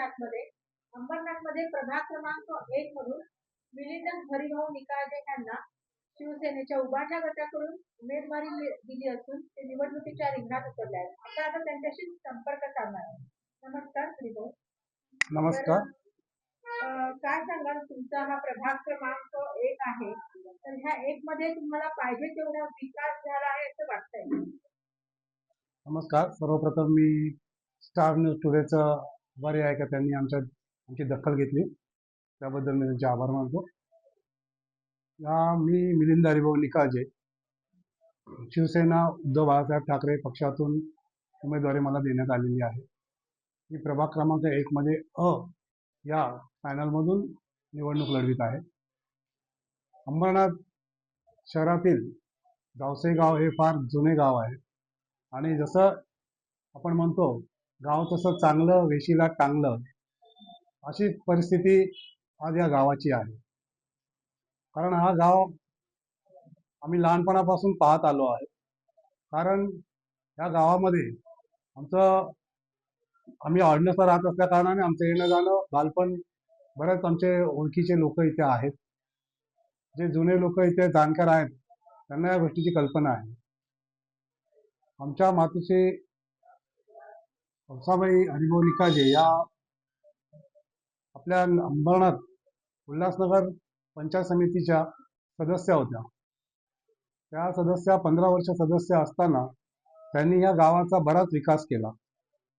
अंबरनाथमध्ये प्रभाग क्रमांक 1 मधून मिलिंद हरिभाऊ निकाळजे यांना शिवसेनेच्या उभाठा गटाकडून उमेदवारी दिली असून ते निवडणुकीच्या रिंगणात उतरले आहेत. आता त्यांच्याशी संपर्क साधणार आहे. नमस्कार हरिभाऊ. नमस्कार. काय सांगाल, तुमचा हा प्रभाग क्रमांक 1 आहे, तर ह्या 1 मध्ये तुम्हाला पाहिजे तेवढा विकास झाला आहे असं वाटतंय? नमस्कार. सर्वप्रथम मी स्टार न्यूज टुडेचा आभारी आहे का त्यांनी आमची दखल घेतली, त्याबद्दल मी त्यांचे आभार मानतो. मी मिलिंद हरिभाऊ निकाळजे, शिवसेना उद्धव बाळासाहेब ठाकरे पक्षातून उमेदवारी मला देण्यात आलेली आहे. मी प्रभाग क्रमांक 1 मध्ये या पॅनलमधून निवडणूक लढवित आहे. अंबरनाथ शहरातील जावसे गाव हे फार जुने गाव आहे आणि जसं आपण म्हणतो गाव तसं चांगलं वेशीला टांगलं, अशी परिस्थिती आज या गावाची आहे. कारण हा गाव आम्ही लहानपणापासून पाहत आलो आहे. कारण या गावामध्ये आम्ही ऑर्डिनन्सला राहत असल्या कारणाने आमचं येणं जाणं बालपण, बरेच आमचे ओळखीचे लोक इथे आहेत. जे जुने लोक इथे जाणकार आहेत त्यांना या गोष्टीची कल्पना आहे. आमच्या मातोश्री हौसाबाई हरिभाऊ निकाळजे या आपल्या अंबरनाथ उल्हासनगर पंचायत समितीच्या सदस्य होत्या. त्या सदस्य 15 वर्ष सदस्य असताना त्यांनी या गावाचा बराच विकास केला.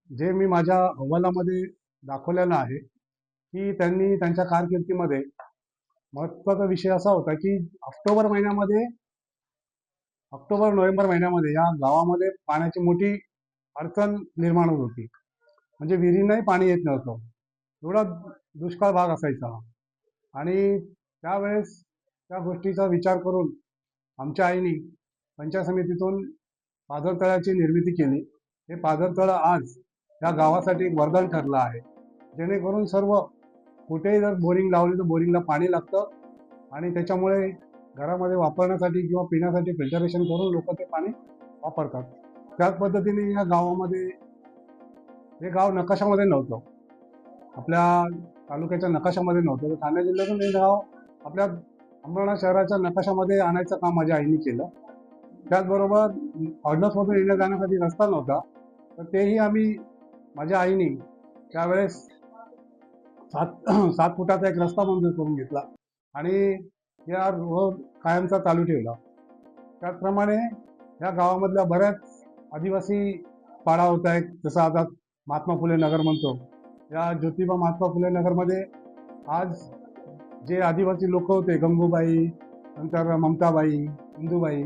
जे मी माझ्या अहवालामध्ये दाखवलेलं आहे की त्यांनी त्यांच्या कारकिर्दीमध्ये महत्त्वाचा विषय असा होता की ऑक्टोबर-नोव्हेंबर महिन्यामध्ये या गावामध्ये पाण्याची मोठी अडचण निर्माण होत होती. म्हणजे विहिरींनाही पाणी येत नव्हतं, एवढा दुष्काळ भाग असायचा. आणि त्यावेळेस त्या गोष्टीचा विचार करून आमच्या आईनी पंचायत समितीतून पाझरतळ्याची निर्मिती केली. हे पाझरतळं आज या गावासाठी वरदान ठरलं आहे, जेणेकरून सर्व कुठेही जर बोरिंग लावली तर बोरिंगला पाणी लागतं आणि त्याच्यामुळे घरामध्ये वापरण्यासाठी किंवा पिण्यासाठी फिल्टरेशन करून लोक ते पाणी वापरतात. त्याच पद्धतीने या गावामध्ये, हे गाव नकाशामध्ये नव्हतं, आपल्या तालुक्याच्या नकाशामध्ये नव्हतं, तर ठाणे जिल्ह्यातून हे गाव आपल्या अंबरनाथ शहराच्या नकाशामध्ये आणायचं काम माझ्या आईने केलं. त्याचबरोबर ऑर्डिनन्समधून येण्या जाण्यासाठी रस्ता नव्हता, तर तेही आम्ही माझ्या आईने त्यावेळेस 7 फुटाचा एक रस्ता मंजूर करून घेतला आणि या रोड कायमचा चालू ठेवला. त्याचप्रमाणे या गावामधल्या बऱ्याच आदिवासी पाडा होत आहेत. जसं आता महात्मा फुले नगर म्हणतो, या ज्योतिबा महात्मा फुले नगरमध्ये आज जे आदिवासी लोक होते, गंगूबाई, नंतर ममताबाई, इंदूबाई,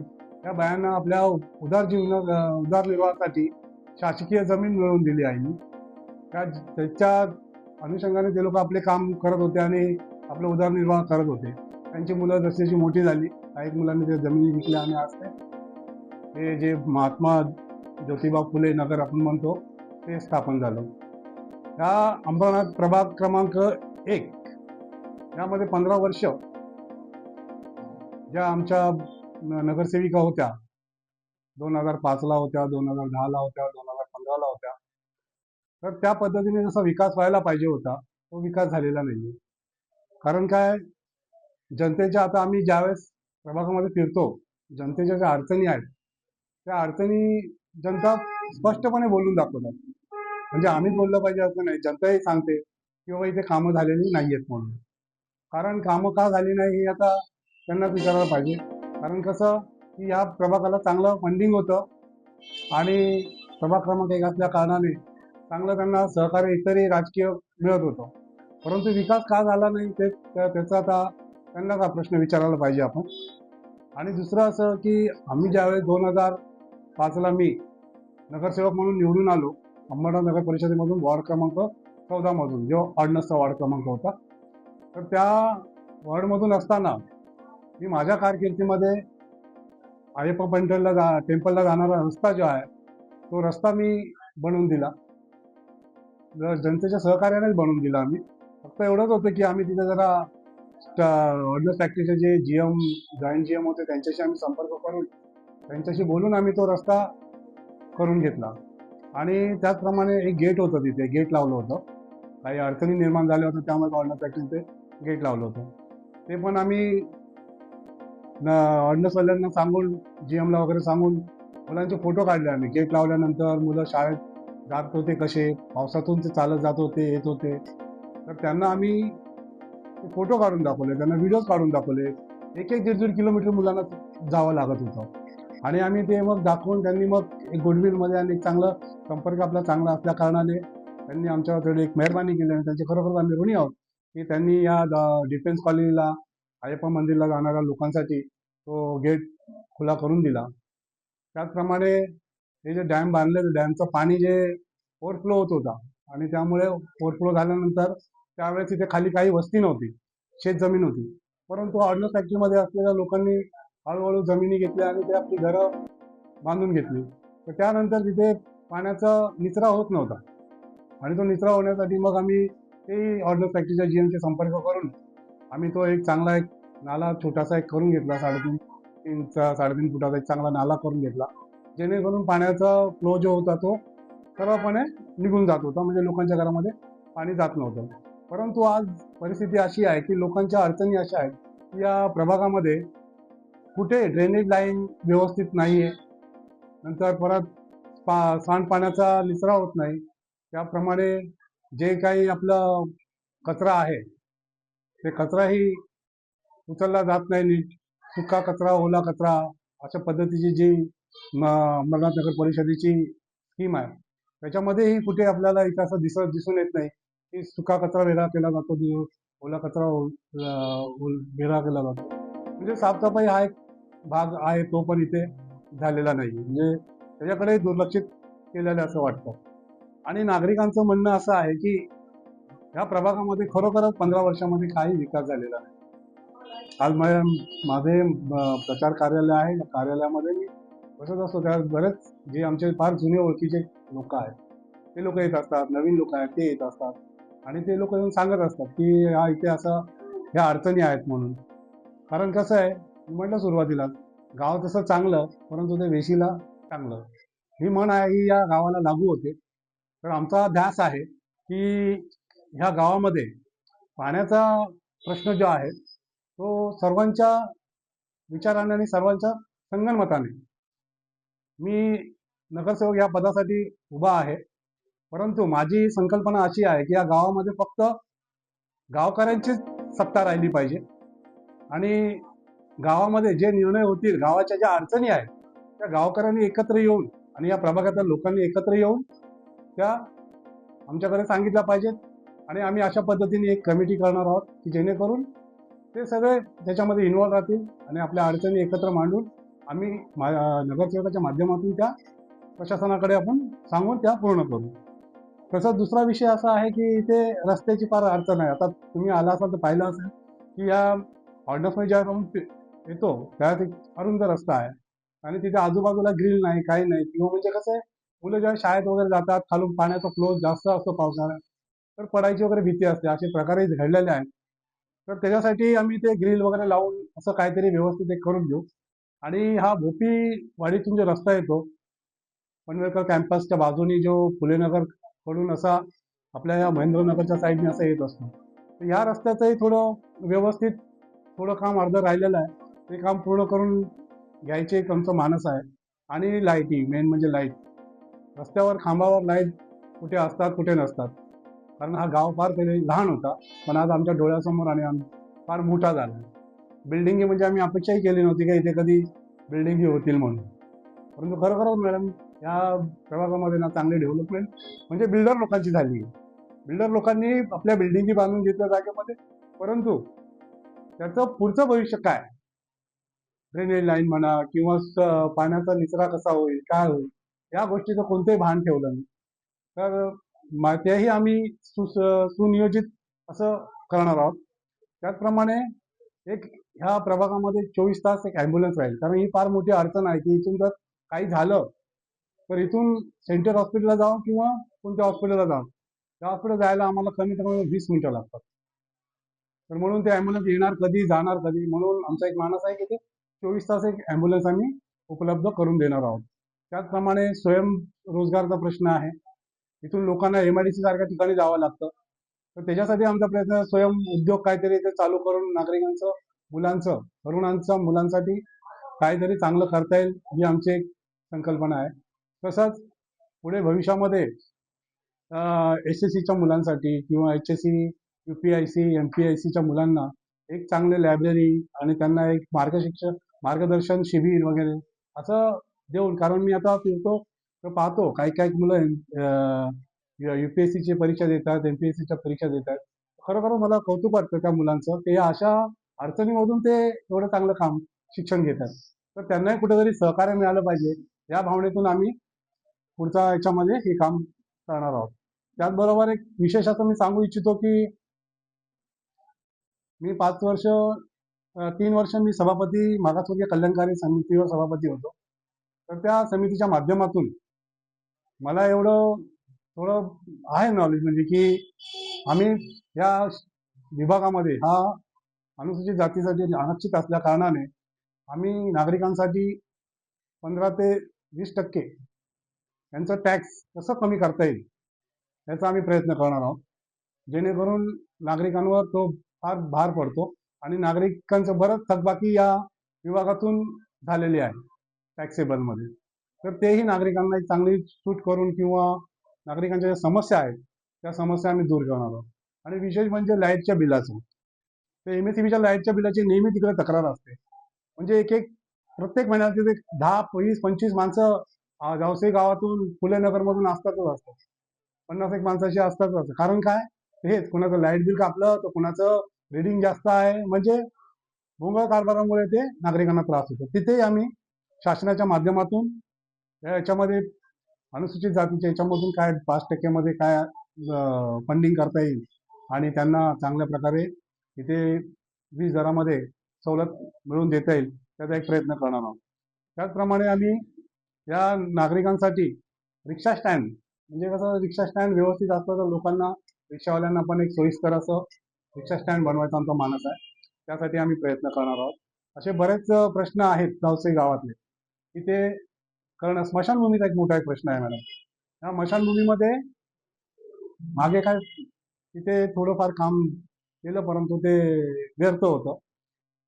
या बायांना आपल्या उदरनिर्वाहासाठी शासकीय जमीन मिळवून दिली आहे. त्याच्या अनुषंगाने ते लोक आपले काम करत होते आणि आपला उदरनिर्वाह करत होते. त्यांची मुलं जशी मोठी झाली, काही मुलांनी त्या जमिनी विकल्या आणि आज ते जे महात्मा ज्योतिबा फुले नगर आपण म्हणतो ते स्थापन झालं. या अंबरनाथ प्रभाग क्रमांक 1 यामध्ये 15 वर्ष ज्या आमच्या नगरसेविका होत्या, 2005ला होत्या, 2010ला होत्या, 2015ला होत्या, तर त्या पद्धतीने जसा विकास व्हायला पाहिजे होता तो विकास झालेला नाहीये. कारण काय, जनतेच्या, आता आम्ही ज्यावेळेस प्रभागामध्ये फिरतो, जनतेच्या ज्या अडचणी आहेत त्या अडचणी जनता स्पष्टपणे बोलून दाखवतात. म्हणजे आम्हीच बोललं पाहिजे असं नाही, जनताही सांगते की बाबा इथे कामं झालेली नाहीयेत म्हणून. कारण कामं का झाली नाही हे आता त्यांनाच विचारायला पाहिजे. कारण कसं की या प्रभागाला चांगलं फंडिंग होतं आणि प्रभाग क्रमांक 1 असल्या कारणाने चांगलं त्यांना सहकार्य इतरही राजकीय मिळत होतं. परंतु विकास का झाला नाही त्याचा आता त्यांनाच हा प्रश्न विचारायला पाहिजे आपण. आणि दुसरं असं की आम्ही ज्यावेळेस 2005ला मी नगरसेवक म्हणून निवडून आलो अंबरनाथ नगर परिषदेमधून, वॉर्ड क्रमांक 14 मधून, जो ऑर्डिनन्सचा वॉर्ड क्रमांक होता, तर त्या वॉर्डमधून असताना मी माझ्या कारकिर्दीमध्ये अय्यप्पा टेम्पलला जाणारा रस्ता जो आहे तो रस्ता मी बनवून दिला. जनतेच्या सहकार्यानेच बनवून दिला. आम्ही फक्त एवढंच होतं की आम्ही तिथे जरा ऑर्डिनन्स फॅक्टरीचे जे जॉईंट जीएम होते त्यांच्याशी आम्ही संपर्क करून त्यांच्याशी बोलून आम्ही तो रस्ता करून घेतला. आणि त्याचप्रमाणे एक गेट होतं, तिथे गेट लावलं होतं. काही अडचणी निर्माण झाल्या होत्या, त्यामुळे ऑर्डनन्स फॅक्टरीचं ते गेट लावलं होतं. ते पण आम्ही ऑर्डनन्सवाल्यांना सांगून, GMला वगैरे सांगून मुलांचे फोटो काढले आम्ही. गेट लावल्यानंतर मुलं शाळेत जात होते कसे, पावसातून ते चालत जात होते, येत होते. तर त्यांना आम्ही फोटो काढून दाखवले, त्यांना व्हिडिओज काढून दाखवले. 1-1, 1.5 किलोमीटर मुलांना जावं लागत होतं. आणि आम्ही ते मग दाखवून त्यांनी मग एक गुडविलमध्ये आणि एक चांगलं संपर्क आपला चांगला असल्या कारणाने त्यांनी आमच्यावर थोडी एक मेहरबानी केली आणि त्यांचे खरोखर आम्ही ऋणी आहोत की त्यांनी या डिफेन्स कॉलनीला अय्यप्पा मंदिरला जाणाऱ्या लोकांसाठी तो गेट खुला करून दिला. त्याचप्रमाणे हे जे डॅम बांधले, डॅमचं पाणी जे ओव्हरफ्लो होत होता आणि त्यामुळे ओव्हरफ्लो झाल्यानंतर त्यावेळेस तिथे खाली काही वस्ती नव्हती, शेत जमीन होती. परंतु ऑर्डनन्स फॅक्टरीमध्ये असलेल्या लोकांनी हळूहळू जमिनी घेतल्या आणि ते आपली घरं बांधून घेतली. तर त्यानंतर तिथे पाण्याचा निचरा होत नव्हता आणि तो निचरा होण्यासाठी मग आम्ही ते ऑर्डनन्स फॅक्टरीच्या GMशी संपर्क करून आम्ही तो एक चांगला एक नाला छोटासा एक करून घेतला, 3.5 फुटाचा एक चांगला नाला करून घेतला, जेणेकरून पाण्याचा फ्लो जो होता तो सरळपणे निघून जात होता, म्हणजे लोकांच्या घरामध्ये पाणी जात नव्हतं. परंतु आज परिस्थिती अशी आहे की लोकांच्या अडचणी अशा आहेत की या प्रभागामध्ये कुठे ड्रेनेज लाईन व्यवस्थित नाहीये, नंतर परत सांडपाण्याचा निचरा होत नाही. त्याप्रमाणे जे काही आपलं कचरा आहे ते कचराही उचलला जात नाही नीट. सुका कचरा, ओला कचरा अशा पद्धतीची जी अहमदनगर नगर परिषदेची स्कीम आहे त्याच्यामध्येही कुठे आपल्याला इथं असं दिसून येत नाही की सुका कचरा वेगळा केला जातो, ओला कचरा वेगळा केला जातो. म्हणजे साफसफाई हा एक भाग आहे, तो पण इथे झालेला नाही, म्हणजे त्याच्याकडे दुर्लक्षित केलेलं असं वाटतं. आणि नागरिकांचं म्हणणं असं आहे की ह्या प्रभागामध्ये खरोखरच 15 वर्षामध्ये काही विकास झालेला नाही. आज माझे प्रचार कार्यालय आहे, त्या कार्यालयामध्ये मी बसत असतो, त्यात बरेच जे आमचे फार जुने ओळखीचे लोक आहेत ते लोक येत असतात, नवीन लोक आहेत ते येत असतात आणि ते लोक येऊन सांगत असतात की हा इथे असं ह्या अडचणी आहेत म्हणून. कारण कसं आहे, मी म्हटलं सुरुवातीला, गाव तसं चांगलं परंतु ते वेशीला चांगलं, ही म्हण आहे, ही या गावाला लागू होते. तर आमचा ध्यास आहे की ह्या गावामध्ये पाण्याचा प्रश्न जो आहे तो सर्वांच्या विचाराने आणि सर्वांच्या संगनमताने, मी नगरसेवक या पदासाठी उभा आहे, परंतु माझी संकल्पना अशी आहे की या गावामध्ये फक्त गावकऱ्यांचीच सत्ता राहिली पाहिजे आणि गावामध्ये जे निर्णय होतील, गावाच्या ज्या अडचणी आहेत त्या गावकऱ्यांनी एकत्र येऊन आणि या प्रभागातील लोकांनी एकत्र येऊन त्या आमच्याकडे सांगितल्या पाहिजेत आणि आम्ही अशा पद्धतीने एक कमिटी करणार आहोत की जेणेकरून ते सगळे त्याच्यामध्ये इन्व्हॉल्व राहतील आणि आपल्या अडचणी एकत्र मांडून आम्ही नगरसेवकाच्या माध्यमातून त्या प्रशासनाकडे आपण सांगून त्या पूर्ण करू. तसंच दुसरा विषय असा आहे की इथे रस्त्याची फार अडचण आहे. आता तुम्ही आला असाल तर पाहिलं असेल की या ऑर्डनन्समध्ये ज्या आपण येतो त्यात एक अरुंद रस्ता आहे आणि तिथे आजूबाजूला ग्रिल नाही, काही नाही. किंवा म्हणजे कसं आहे, मुलं जेव्हा शाळेत वगैरे जातात, खालून पाण्याचा फ्लो जास्त असतो पावसाळ्यात, तर पडायची वगैरे भीती असते. असे प्रकारही घडलेले आहेत. तर त्याच्यासाठी आम्ही ते ग्रिल वगैरे लावून असं काहीतरी व्यवस्थित एक करून देऊ. आणि हा भोपीवाडीतून जो रस्ता येतो पनवेलकर कॅम्पसच्या बाजूनी, जो फुलेनगर कडून असा आपल्या या महेंद्रनगरच्या साईडने असा येत असतो, तर ह्या रस्त्याचंही थोडं व्यवस्थित थोडं काम अर्धं राहिलेलं आहे, ते काम पूर्ण करून घ्यायचे एक आमचं मानस आहे. आणि लाईटी, मेन म्हणजे लाईट, रस्त्यावर खांबावर लाईट कुठे असतात कुठे नसतात. कारण हा गाव फार पहिले लहान होता, पण आज आमच्या डोळ्यासमोर आणि फार मोठा झाला. बिल्डिंगी म्हणजे आम्ही अपेक्षाही केली नव्हती की इथे कधी बिल्डिंगी होतील म्हणून, परंतु खरोखरच मॅडम या प्रभागामध्ये ना चांगली डेव्हलपमेंट म्हणजे बिल्डर लोकांची झाली. बिल्डर लोकांनी आपल्या बिल्डिंगी बांधून घेतल्या जागेमध्ये, परंतु त्याचं पुढचं भविष्य काय, ड्रेनेज लाईन म्हणा किंवा पाण्याचा निचरा कसा होईल, काय होईल, या गोष्टीचं कोणतंही भान ठेवलं नाही. तर तेही आम्ही सुनियोजित असं करणार आहोत. त्याचप्रमाणे एक ह्या प्रभागामध्ये 24 तास एक ॲम्ब्युलन्स राहील, कारण ही फार मोठी अडचण आहे की इथून जर काही झालं तर इथून सेंट्रल हॉस्पिटलला जाऊन किंवा कोणत्या हॉस्पिटलला जाऊन, त्या हॉस्पिटल जायला आम्हाला कमीत कमी 20 मिनिटं लागतात. तर म्हणून ते ॲम्ब्युलन्स येणार कधी, जाणार कधी, म्हणून आमचा एक मानस आहे की ते 24 तास एक ॲम्ब्युलन्स आम्ही उपलब्ध करून देणार आहोत. त्याचप्रमाणे स्वयंरोजगारचा प्रश्न आहे. इथून लोकांना MIDC सारख्या ठिकाणी जावं लागतं. तर त्याच्यासाठी आमचा प्रयत्न स्वयं उद्योग काहीतरी ते चालू करून नागरिकांचं, मुलांचं, तरुणांचं, मुलांसाठी काहीतरी चांगलं करता येईल ही आमची एक संकल्पना आहे. तसंच पुढे भविष्यामध्ये SSCच्या मुलांसाठी किंवा HSC, UPSC, MPSCच्या मुलांना एक चांगले लायब्ररी आणि त्यांना एक मार्गदर्शन शिबिर वगैरे असं देऊन, कारण मी आता फिरतो तर पाहतो काही काही मुलं UPSCची परीक्षा देतात, MPSCच्या परीक्षा देतात. खरोखर मला कौतुक वाटतं त्या मुलांचं, की या अशा अडचणीमधून ते एवढं चांगलं शिक्षण घेतात. तर त्यांनाही कुठेतरी सहकार्य मिळालं पाहिजे या भावनेतून आम्ही पुढच्या याच्यामध्ये हे काम करणार आहोत. त्याचबरोबर एक विशेष असं मी सांगू इच्छितो, की मी 3 वर्ष मी सभापती मागासवर्गीय कल्याणकारी समितीवर सभापती होतो. तर त्या समितीच्या माध्यमातून मला एवढं थोडं आहे नॉलेज, म्हणजे की आम्ही या विभागामध्ये हा अनुसूचित जातीसाठी आरक्षित असल्या कारणाने आम्ही नागरिकांसाठी 15 ते 20% यांचं टॅक्स कसं कमी करता येईल याचा आम्ही प्रयत्न करणार आहोत, जेणेकरून नागरिकांवर तो फार भार पडतो आणि नागरिकांचं बरंच थकबाकी या विभागातून झालेली आहे टॅक्सेबलमध्ये. तर तेही नागरिकांना एक चांगली सूट करून किंवा नागरिकांच्या ज्या समस्या आहेत त्या समस्या आम्ही दूर करणार आहोत. आणि विशेष म्हणजे लाईटच्या बिलाचं, तर MSEBीच्या लाईटच्या बिलाची नेहमी तिकडे तक्रार असते. म्हणजे प्रत्येक महिन्यात तिथे 10, 20, 25 माणसं जावसई गावातून, फुले नगरमधून असतात. 50 एक माणसाची असतातच. कारण काय? हेच, कुणाचं लाईट बिल कापलं तर कुणाचं रिडिंग जास्त आहे, म्हणजे भोंगळ कारभारामुळे ते नागरिकांना त्रास होतो. तिथेही आम्ही शासनाच्या माध्यमातून याच्यामध्ये अनुसूचित जातीच्या याच्यामधून काय 5% मध्ये काय फंडिंग करता येईल आणि त्यांना चांगल्या प्रकारे इथे वीज दरामध्ये सवलत मिळवून देता येईल त्याचा एक प्रयत्न करणार आहोत. त्याचप्रमाणे आम्ही या नागरिकांसाठी रिक्षा स्टँड, म्हणजे कसं, रिक्षा स्टँड व्यवस्थित असलं तर लोकांना, रिक्षावाल्यांना पण एक सोयीस्कर असं रिक्षा स्टँड बनवायचा आमचा मानस आहे. त्यासाठी आम्ही प्रयत्न करणार आहोत. असे बरेच प्रश्न आहेत गावचे गावातले, की ते करणं. स्मशानभूमीचा एक मोठा एक प्रश्न आहे मॅडम. या स्मशानभूमीमध्ये मागे काय तिथे थोडंफार काम केलं, परंतु ते व्यर्थ होतं.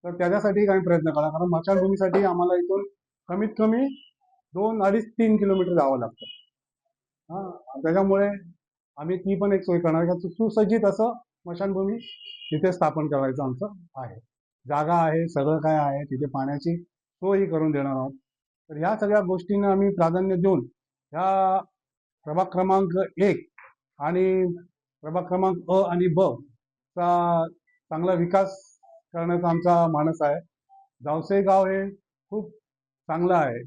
तर त्याच्यासाठी काही प्रयत्न करा, कारण स्मशानभूमीसाठी आम्हाला इथून कमीत कमी 2, 2.5, 3 किलोमीटर जावं लागतं. त्याच्यामुळे आम्ही ती पण एक सोय करणार का, सुसज्जित असं स्मशानभूमी तिथे स्थापन करायचं आमचं आहे. जागा आहे, सगळं काय आहे, तिथे पाण्याची सोयही करून देणार आहोत. तर ह्या सगळ्या गोष्टींना आम्ही प्राधान्य देऊन ह्या प्रभाग क्रमांक 1 आणि प्रभाग क्रमांक अ आणि ब चा चांगला विकास करण्याचा आमचा मानस आहे. जावसई गाव हे खूप चांगलं आहे.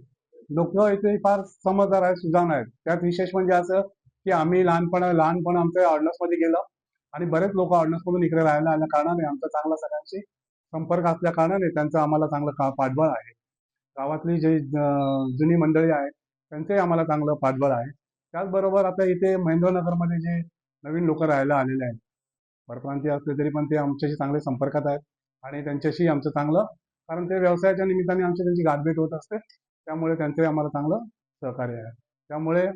लोक इथे फार समजदार आहेत, सुजाण आहेत. त्यात विशेष म्हणजे असं, की आम्ही लहानपण आमचं ऑर्डनन्समध्ये गेलं आणि बरेच लोक ऑर्डनन्समधून इकडे राहायला आल्या कारणाने आमचा चांगला सगळ्यांशी संपर्क असल्या कारणाने त्यांचं आम्हाला चांगलं पाठबळ आहे. गावातली जे जुनी मंडळी आहेत त्यांचंही आम्हाला चांगलं पाठबळ आहे. त्याचबरोबर आता इथे महेंद्रनगरमध्ये जे नवीन लोक राहायला आलेले आहेत, परप्रांतीय असले तरी पण ते आमच्याशी चांगले संपर्कात आहेत आणि त्यांच्याशी आमचं चांगलं, कारण ते व्यवसायाच्या निमित्ताने आमची त्यांची गाठभेट होत असते, त्यामुळे त्यांचंही आम्हाला चांगलं सहकार्य आहे. त्यामुळे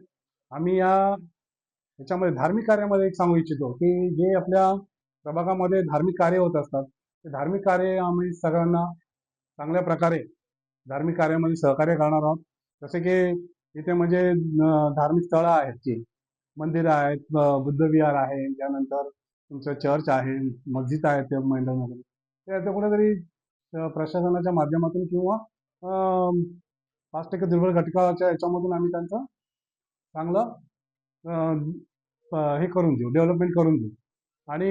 आम्ही याच्यामध्ये धार्मिक कार्यामध्ये एक सांगू इच्छितो, की जे आपल्या प्रभागामध्ये धार्मिक कार्य होत असतात, ते धार्मिक कार्य आम्ही सगळ्यांना चांगल्या प्रकारे धार्मिक कार्यामध्ये सहकार्य करणार आहोत. जसे की इथे म्हणजे धार्मिक स्थळं आहेत, की मंदिरं आहेत, बुद्धविहार आहे, त्यानंतर तुमचं चर्च आहे, मस्जिद आहे ते महेंद्रनगर, ते आता कुठेतरी प्रशासनाच्या माध्यमातून किंवा 5% दुर्बल घटकाच्या याच्यामधून आम्ही त्यांचं चांगलं हे करून देऊ, डेव्हलपमेंट करून देऊ. आणि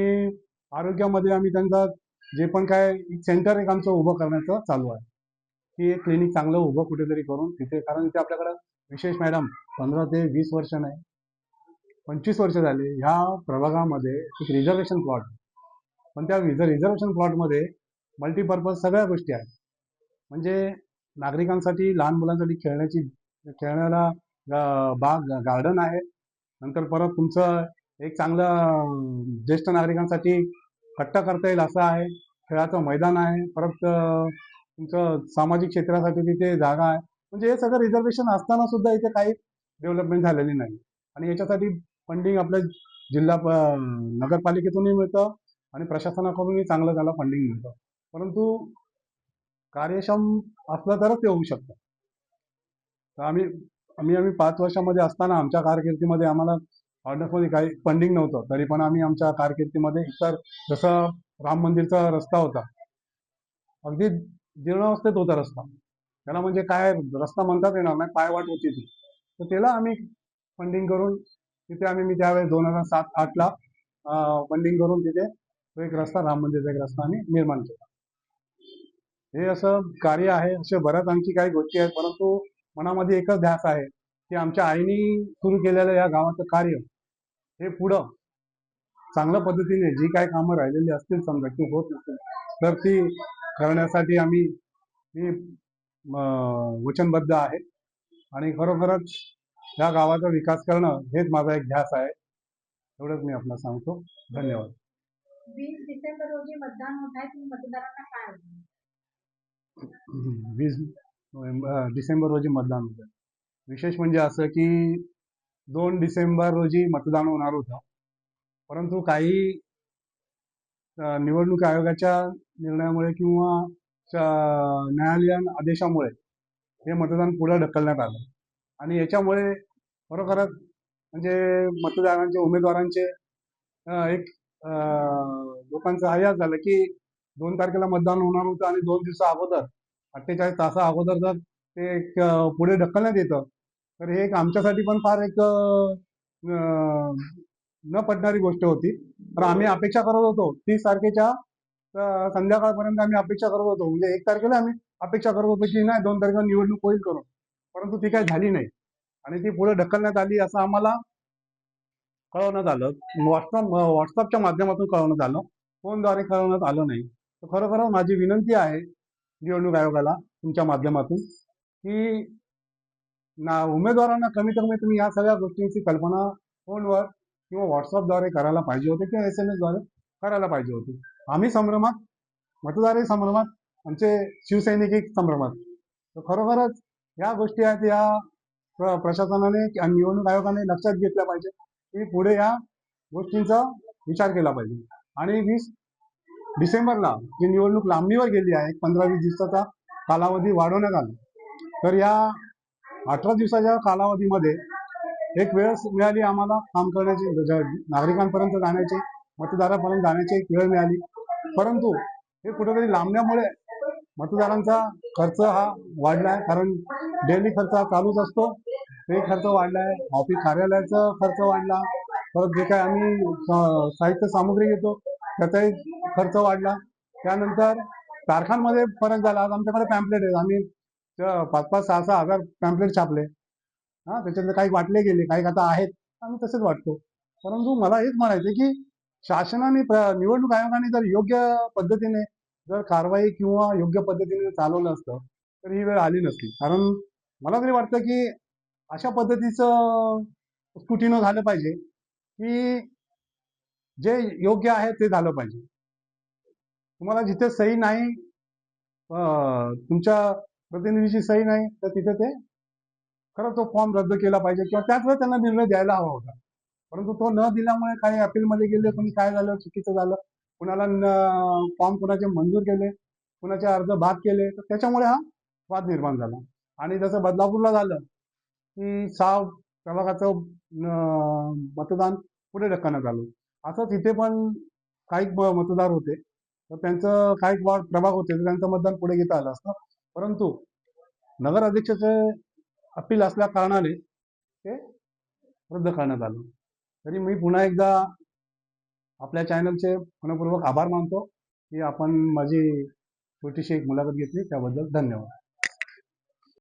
आरोग्यामध्ये आम्ही त्यांचा जे पण काय सेंटर एक आमचं उभं करण्याचं चालू आहे, की एक क्लिनिक चांगलं उभं कुठेतरी करून तिथे, कारण इथे आपल्याकडं विशेष मॅडम 15 ते 20 वर्ष नाही, 25 वर्ष झाले ह्या प्रभागामध्ये एक रिझर्वेशन प्लॉट, पण त्या रिझर्वेशन प्लॉटमध्ये मल्टीपर्पज सगळ्या गोष्टी आहेत. म्हणजे नागरिकांसाठी, लहान मुलांसाठी खेळण्याला बाग, गार्डन आहे. नंतर परत तुमचं एक चांगलं ज्येष्ठ नागरिकांसाठी कट्टा करता येईल असं आहे, खेळाचं मैदान आहे. परत तुमचं सामाजिक क्षेत्रासाठी तिथे जागा आहे. म्हणजे हे सगळं रिझर्वेशन असताना सुद्धा इथे काही डेव्हलपमेंट झालेली नाही आणि याच्यासाठी फंडिंग आपल्या नगरपालिकेतूनही मिळतं आणि प्रशासनाकडूनही चांगलं त्याला फंडिंग मिळतं. परंतु कार्यक्षम असलं तरच ते होऊ शकतं. तर आम्ही 5 वर्षामध्ये असताना आमच्या कारकिर्दीमध्ये आम्हाला ऑर्डर्समध्ये काही फंडिंग नव्हतं. तरी पण आम्ही आमच्या कारकिर्दीमध्ये इतर जसं राम मंदिरचा रस्ता होता, अगदी जीर्णावस्थेत होता रस्ता. त्याला म्हणजे काय रस्ता म्हणतात येणार नाही, पायवाट होती ती. तर त्याला आम्ही फंडिंग करून तिथे मी त्यावेळेस 2007-08ला फंडिंग करून तिथे तो एक रस्ता, राम मंदिरचा एक रस्ता आम्ही निर्माण केला. हे असं कार्य आहे. असे बऱ्याच आणखी काही गोष्टी आहेत, परंतु मनामध्ये एकच ध्यास आहे की आमच्या आईनी सुरू केलेलं या गावाचं कार्य हे पुढं चांगल्या पद्धतीने जी काही कामं राहिलेली असतील समजा की होत नसतील तर ती करण्यासाठी मी वचनबद्ध आहे आणि खरोखरच या गावाचा विकास करणं हेच माझा एक ध्यास आहे. एवढंच मी आपल्याला सांगतो. धन्यवाद. 20 डिसेंबर रोजी मतदान होत आहे, तुम्ही मतदारांना काय आव्हान? 20 डिसेंबर रोजी मतदान होतं. विशेष म्हणजे असं की 2 डिसेंबर रोजी मतदान होणार होतं, परंतु काही निवडणूक आयोगाच्या निर्णयामुळे किंवा न्यायालयीन आदेशामुळे हे मतदान पुढे ढकलण्यात आलं आणि याच्यामुळे खरोखरच म्हणजे मतदारांचे, उमेदवारांचे एक लोकांचं हयास झालं की 2 तारखेला मतदान होणार होतं आणि 2 दिवसा अगोदर 48 तासा अगोदर जर ते पुढे ढकलण्यात येतं तर हे एक आमच्यासाठी पण फार एक न पटणारी गोष्ट होती. तर आम्ही अपेक्षा करत होतो 30 तारखेच्या संध्याकाळपर्यंत आम्ही अपेक्षा करत होतो, म्हणजे 1 तारखेला आम्ही अपेक्षा करत होतो की नाही 2 तारखेला निवडणूक होईल करून, परंतु ती काही झाली नाही आणि ती पुढे ढकलण्यात आली असं आम्हाला कळवण्यात आलं. व्हॉट्सअपच्या माध्यमातून कळवण्यात आलं, फोनद्वारे कळवण्यात आलं नाही. तर खरोखर माझी विनंती आहे निवडणूक आयोगाला तुमच्या माध्यमातून की उमेदवारांना कमीत कमी तुम्ही या सगळ्या गोष्टींची कल्पना फोनवर किंवा व्हॉट्सअपद्वारे करायला पाहिजे होते किंवा SMS द्वारे करायला पाहिजे होती. आम्ही संभ्रमात, मतदारही संभ्रमात, आमचे शिवसैनिकही संभ्रमात. तर खरोखरच या गोष्टी आहेत, या प्रशासनाने आणि निवडणूक आयोगाने लक्षात घेतल्या पाहिजे की पुढे या गोष्टींचा विचार केला पाहिजे. आणि 20 डिसेंबरला जी निवडणूक लांबणीवर गेली आहे, 15-20 दिवसाचा कालावधी वाढवण्यात आला, तर या 18 दिवसाच्या कालावधीमध्ये एक वेळ मिळाली आम्हाला काम करण्याची, नागरिकांपर्यंत जाण्याची, मतदारापर्यंत जाण्याची एक वेळ मिळाली. परंतु हे कुठेतरी लांबण्यामुळे मतदारांचा खर्च हा वाढलाय, कारण डेली खर्च हा चालूच असतो, ते खर्च वाढलाय. ऑफिस कार्यालयाचा खर्च वाढला, परत जे काय आम्ही साहित्य सामुग्री घेतो त्याचाही खर्च वाढला. त्यानंतर तारखांमध्ये फरक झाला. आज आमच्याकडे पॅम्पलेट आहेत, आम्ही 5-5, 6-6 हजार पॅम्पलेट छापले. त्याच्यातले काही वाटले गेले, काही आता आहेत, आम्ही तसेच वाटतो. परंतु मला हेच म्हणायचं की शासनाने, निवडणूक आयोगाने जर योग्य पद्धतीने जर कारवाई किंवा योग्य पद्धतीने चालवलं असतं तर ही वेळ आली नसती. कारण मला तरी वाटतं की अशा पद्धतीचं स्क्रुटिनी झालं पाहिजे की जे योग्य आहे ते झालं पाहिजे. तुम्हाला जिथे सही नाही, तुमच्या प्रतिनिधीची सही नाही, तर तिथे ते खरं तो फॉर्म रद्द केला पाहिजे किंवा त्याच वेळेस त्यांना निर्णय द्यायला हवा होता. परंतु तो न दिल्यामुळे काही अपीलमध्ये गेले, कोणी काय झालं, चुकीचं झालं, कुणाला फॉर्म कुणाचे मंजूर केले, कुणाचे अर्ज बाद केले, तर त्याच्यामुळे हा वाद निर्माण झाला. आणि जसं बदलापूरला झालं की 6 प्रभागाचं मतदान पुढे ढकलण्यात आलं, असं तिथे पण काही मतदार होते, तर त्यांचं काही प्रभाग होते, तर त्यांचं मतदान पुढे घेता आलं असतं. परंतु नगर अध्यक्षाचे अपील असल्या कारणाने ते रद्द करण्यात आलं. तरी मी पुन्हा एकदा आपल्या चॅनलचे मनपूर्वक आभार मानतो की आपण माझी छोटीशी एक मुलाखत घेतली, त्याबद्दल धन्यवाद.